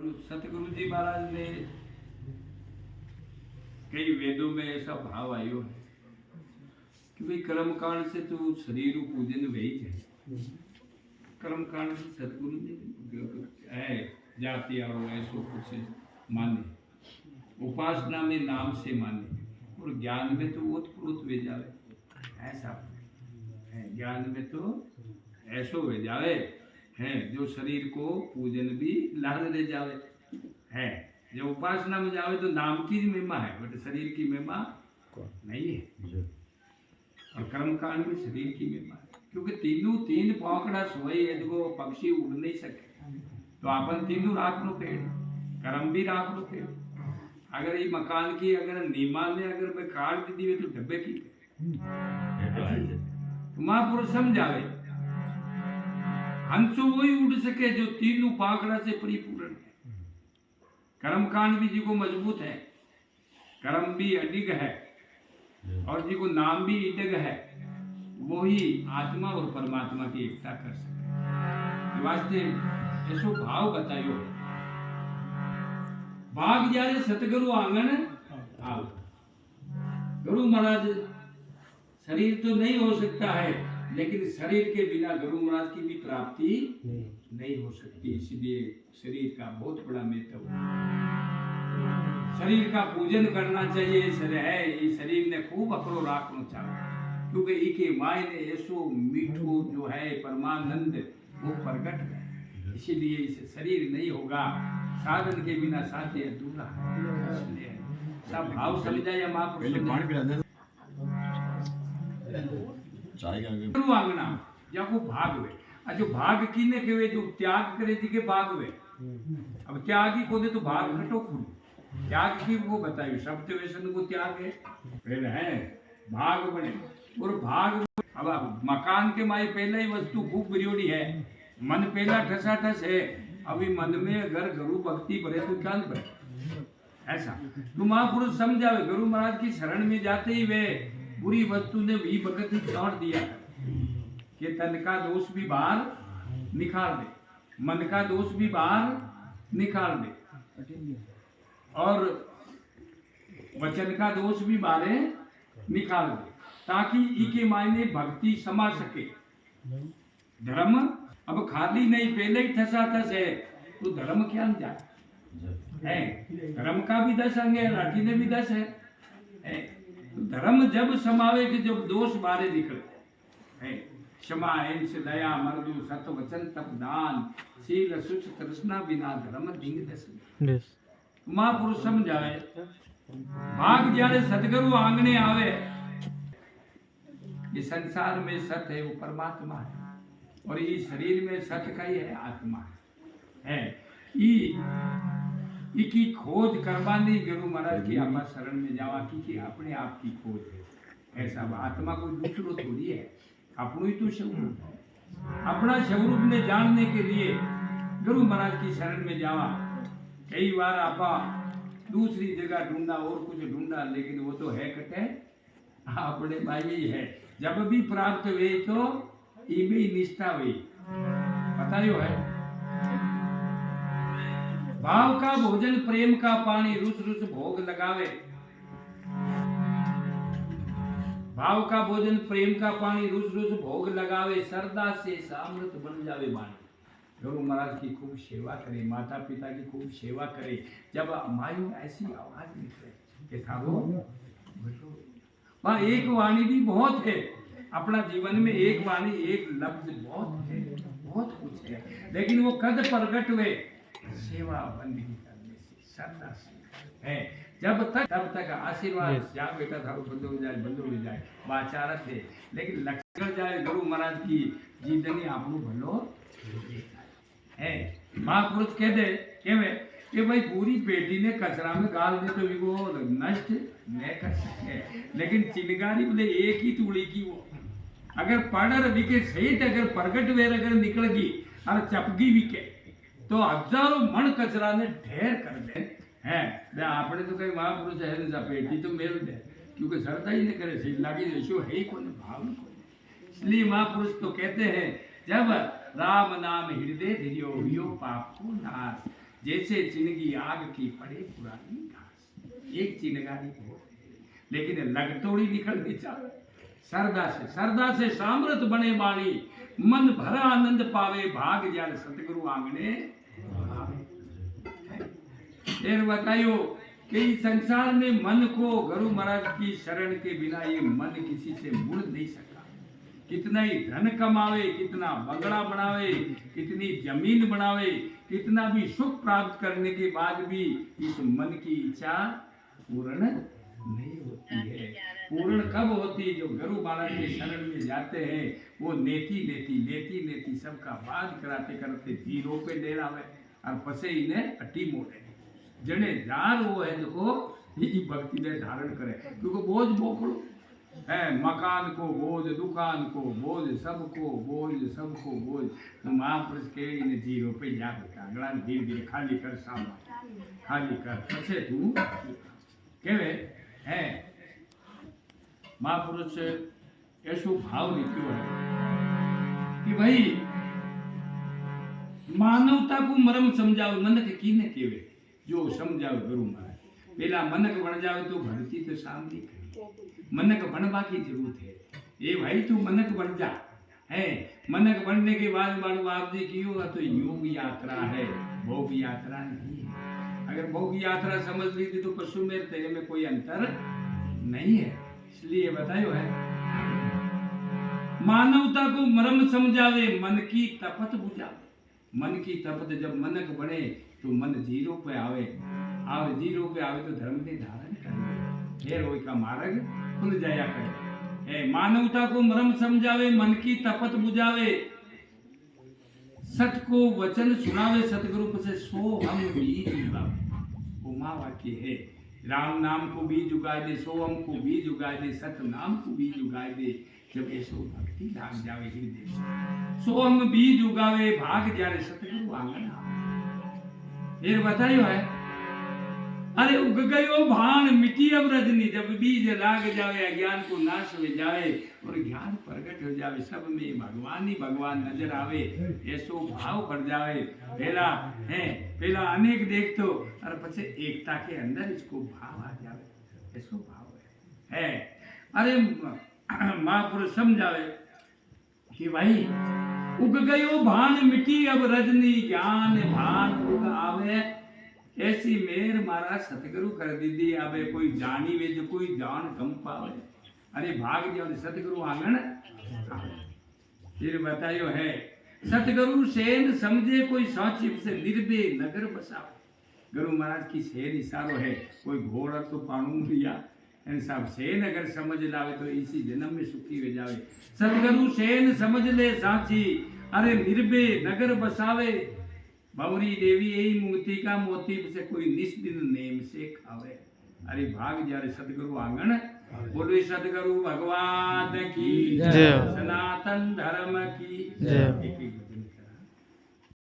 सतगुरु जी महाराज ने कई वेदों में ऐसा भाव आयो है कि भाई कर्म कांड से तो शरीर पूजन वही है। कर्म कांड से सतगुरु ने है जाति आओ ऐसो कुछ माने, उपासना में नाम से माने, और ज्ञान में तो ओतप्रोत वे जावे ऐसा है। ज्ञान में तो ऐसो वे जावे है जो शरीर को पूजन भी लाल ले जावे है। जब उपासना में जावे तो नाम की महिमा है बट शरीर की महिमा नहीं है। और कर्म कांड में शरीर की महिमा है, क्योंकि तीन पौकड़ा सोए यदि पक्षी उड़ नहीं सके तो अपन तीनों राख लो पेड़, कर्म भी राख लो पेड़। अगर ये मकान की अगर नीमा में अगर मैं काट दी हुई तो डब्बे की तो महापुरुष समझावे हंसो वही उड़ सके जो तीनों पाखड़ा से परिपूर्ण है। कर्म कांड भी जी को मजबूत है, कर्म भी अडिग है और जी को नाम भी इडग है, वो ही आत्मा और परमात्मा की एकता कर सके। वास्ते ऐसो भाव बतायो भाग जारे सतगुरु आंगन आओ। गुरु महाराज शरीर तो नहीं हो सकता है, लेकिन शरीर के बिना गुरु महाराज की भी प्राप्ति नहीं हो सकती। इसलिए शरीर का बहुत बड़ा महत्व है, शरीर का पूजन करना चाहिए। शरीर ने खूब अकड़ो राखना चाहिए, क्योंकि इके मायने ऐसो मीठो जो है परमानंद वो प्रकट है। इसीलिए इसे शरीर नहीं होगा, साधन के बिना साध्य अधूरा है। सब भाव समझा या महापुरुष गुरु आंगना जाको भाग वे जो भाग कीने के वे जो त्याग करे जी के भाग वे। अब त्याग ही को दे तो भाग घटो खुद त्याग की वो बताइए शब्द व्यसन को त्याग है फिर है भाग बने और भाग। अब मकान के माई पहले ही वस्तु खूब बिरियोड़ी है, मन पहला ठसाठस है। अभी मन में अगर गुरु भक्ति भरे तो क्या भरे ऐसा तो महापुरुष समझावे। गुरु महाराज की शरण में जाते ही वे बुरी वस्तु ने भी भगत ही छोड़ दिया कि तन का दोष भी बाहर निकाल दे, मन का दोष भी बाहर निकाल दे और वचन का दोष भी बाहर निकाल दे, ताकि इके मायने भक्ति समा सके। धर्म अब खाली नहीं पहले ही ठसा ठस है तो धर्म क्या जाए है। धर्म का भी 10 अंग है, लाठी ने भी 10 है। धर्म जब समावे कि जब दोष बारे निकले है। क्षमा हिंस दया मर्दु सत वचन तप दान शील सुच तृष्णा बिना धर्म दिंग दस। महापुरुष समझावे भाग जारे सतगुरु आंगने आवे। ये संसार में सत है वो परमात्मा है और ये शरीर में सत का ही है आत्मा है। की खोज करवानी गुरु महाराज की आप शरण में जावा की अपने आप की खोज है। ऐसा आत्मा कोई दूसरो थोड़ी है, अपनो ही तो स्वरूप है। अपना स्वरूप ने जानने के लिए गुरु महाराज की शरण में जावा। कई बार आपा दूसरी जगह ढूंढा और कुछ ढूंढा, लेकिन वो तो है कटे अपने भाई ही है। जब भी प्राप्त हुए तो इमे निष्ठा हुई पता ही है। भाव का भोजन प्रेम का पानी रुस रुस भोग लगावे। भाव का भोजन प्रेम का पानी रुस रुस भोग लगावे। श्रद्धा से सामृत बन जावे वाणी। गुरु महाराज की खूब सेवा करे, माता पिता की खूब सेवा करे। जब मायू ऐसी आवाज निकले कि था वो वहाँ एक वाणी भी बहुत है। अपना जीवन में एक वाणी एक लफ्ज बहुत है, बहुत कुछ है, लेकिन वो कद प्रकट हुए सेवा बंदगी करने से, श्रद्धा से है। जब तक तब तक आशीर्वाद जा बेटा था बंद हो जाए वाचारत है, लेकिन लक्षण जाए गुरु महाराज की जीतनी आपको भलो है। महापुरुष कह दे कि भाई पूरी पेटी ने कचरा में गाल दे तो वो नष्ट न कर सके, लेकिन चिनगारी बोले एक ही तूड़ी की वो अगर पढ़ विके सहित अगर प्रगट वेर अगर निकल गई और चपगी विके तो हजारों मन कचरा ने ढेर कर दे है। आपने तो कहीं महापुरुष है पेटी तो मेल दे, क्योंकि श्रद्धा ही नहीं करे सही लागी जो है को भाव को। इसलिए महापुरुष तो कहते हैं जब राम नाम हृदय धीरो पाप को नाश। जैसे चिनगी आग की पड़े पुरानी घास। एक चिनगारी हो लेकिन लग तोड़ी निकलनी चाहे। सरदा से सामर्थ बने बाणी, मन भरा आनंद पावे, भाग ज्यार सतगुरु आंगणे आवे। फिर बताइयो कि इस संसार में मन को गुरु महाराज की शरण के बिना ये मन किसी से मुड़ नहीं सकता। कितना ही धन कमावे, कितना बंगला बनावे, कितनी जमीन बनावे, कितना भी सुख प्राप्त करने के बाद भी इस मन की इच्छा पूर्ण नहीं होती है। पूर्ण कब होती है? जो गुरु महाराज के शरण में जाते हैं वो नेति सबका बात कराते करते जीरो पे डेरावे और पसे इन्हें अटी मोड़े जने जार वो है देखो ये भक्ति ने धारण करे। क्योंकि बोझ बोकड़ो है, मकान को बोझ, दुकान को बोझ, सबको बोझ। तो महापुरुष के इन्हें जीरो पे जा अगला धीरे धीरे खाली कर, सामा खाली कर, पछे तू केवे है। महापुरुष ऐसो भाव नीतियो है कि भाई मानवता को मरम समझाओ, मनक कीने केवे जो समझाओ गुरु महाराज। पहला मनक बन जावे तो भक्ति तो सामने करी, मनक बनवा की जरूरत है। ये भाई तू मनक बन जा है। मनक बनने के बाद मानो आपने की होगा तो योग यात्रा है, भोग यात्रा नहीं है। अगर भोग यात्रा समझ ली थी तो पशु में तेरे में कोई अंतर नहीं है। इसलिए बतायो है मानवता को मरम समझावे, मन की तपत बुझावे। मन की तपत जब मनक बने तो मन जीरो पे आवे जीरो पे आवे तो धर्म के धारण करे, फिर वही का मार्ग खुल जाया करे। मानवता को मरम समझावे, मन की तपत बुझावे, सत को वचन सुनावे, सतगुरु से सो हम बीज उगावे। उमा वाक्य है, राम नाम को बीज उगाए दे, सो हम को बीज उगाए दे, सत नाम को बीज उगाए दे। जब ऐसो भक्ति लाग जावे हृदय, सो हम बीज उगावे, भाग जारे सतगुरु आंगन आवे। फिर बताइयो है अरे उग गयो भान मिट्टी अब रजनी। जब बीज लाग जावे, अज्ञान को नाश हो जावे और ज्ञान प्रकट हो जावे, सब में भगवान ही भगवान नजर आवे, ऐसो भाव बढ़ जावे। पहला अनेक देख तो और पछे एकता के अंदर इसको भाव आ जावे, ऐसो भाव है। अरे महापुरुष समझावे कि भाई उग गयो भान मिट्टी अब रजनी, ज्ञान भान उग आवे, ऐसी मेर मारा सतगुरु कर दीदी। अबे कोई जानी वे जो कोई जान कम पावे, अरे भाग जाओ सतगुरु आंगन। फिर बताइयो है सतगुरु सेन समझे कोई साचिप से निर्भे नगर बसाओ। गुरु महाराज की सेन इशारो है, कोई घोड़ा तो पाणू लिया सब सेन अगर समझ लावे तो इसी जन्म में सुखी हो जावे। सतगुरु सेन समझ ले साची, अरे निर्भे नगर बसावे। भवरी देवी यही मूर्ति का मोती से कोई निस्दिन नेम से खावे। अरे भाग जा रे सतगुरु आंगन। बोलो सतगुरु भगवान की जय, सनातन धर्म की जय।